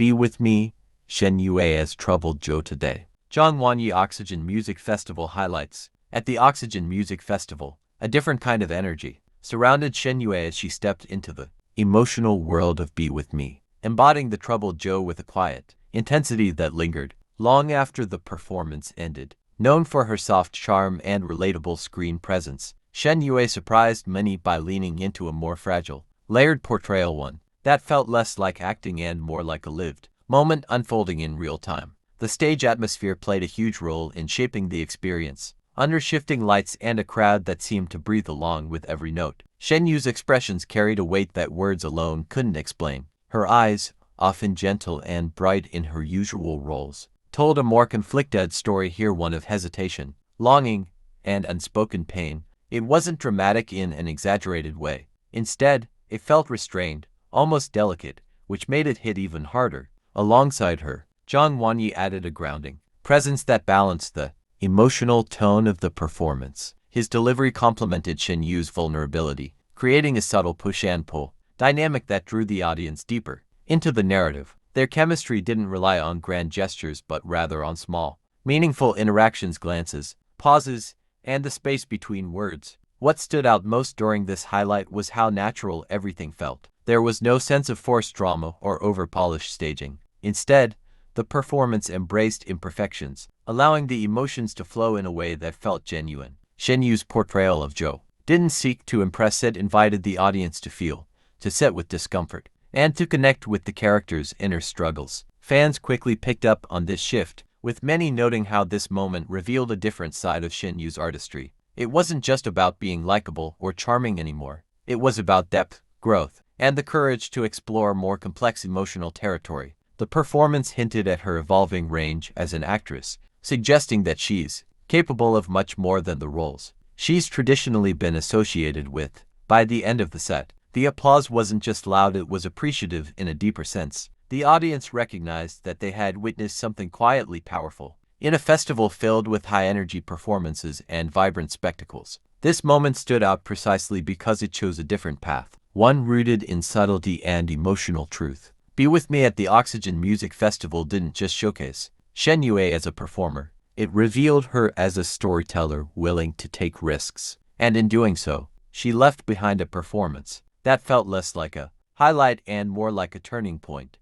Be with me, Shen Yue has troubled Zhou today. Zhang Wanyi Oxygen Music Festival highlights. At the Oxygen Music Festival, a different kind of energy surrounded Shen Yue as she stepped into the emotional world of Be With Me, embodying the troubled Zhou with a quiet intensity that lingered long after the performance ended. Known for her soft charm and relatable screen presence, Shen Yue surprised many by leaning into a more fragile, layered portrayal, one that felt less like acting and more like a lived moment unfolding in real time. The stage atmosphere played a huge role in shaping the experience. Under shifting lights and a crowd that seemed to breathe along with every note, Shen Yue's expressions carried a weight that words alone couldn't explain. Her eyes, often gentle and bright in her usual roles, told a more conflicted story here, one of hesitation, longing, and unspoken pain. It wasn't dramatic in an exaggerated way. Instead, it felt restrained, almost delicate, which made it hit even harder. Alongside her, Zhang Wanyi added a grounding presence that balanced the emotional tone of the performance. His delivery complemented Shen Yue's vulnerability, creating a subtle push and pull dynamic that drew the audience deeper into the narrative. Their chemistry didn't rely on grand gestures but rather on small, meaningful interactions, glances, pauses, and the space between words. What stood out most during this highlight was how natural everything felt. There was no sense of forced drama or over-polished staging. Instead, the performance embraced imperfections, allowing the emotions to flow in a way that felt genuine. Shen Yue's portrayal of Zhou didn't seek to impress, it invited the audience to feel, to sit with discomfort, and to connect with the character's inner struggles. Fans quickly picked up on this shift, with many noting how this moment revealed a different side of Shen Yue's artistry. It wasn't just about being likable or charming anymore. It was about depth, growth, and the courage to explore more complex emotional territory. The performance hinted at her evolving range as an actress, suggesting that she's capable of much more than the roles she's traditionally been associated with. By the end of the set, the applause wasn't just loud, it was appreciative in a deeper sense. The audience recognized that they had witnessed something quietly powerful in a festival filled with high-energy performances and vibrant spectacles. This moment stood out precisely because it chose a different path, one rooted in subtlety and emotional truth. Be With Me at the Oxygen Music Festival didn't just showcase Shen Yue as a performer, it revealed her as a storyteller willing to take risks. And in doing so, she left behind a performance that felt less like a highlight and more like a turning point.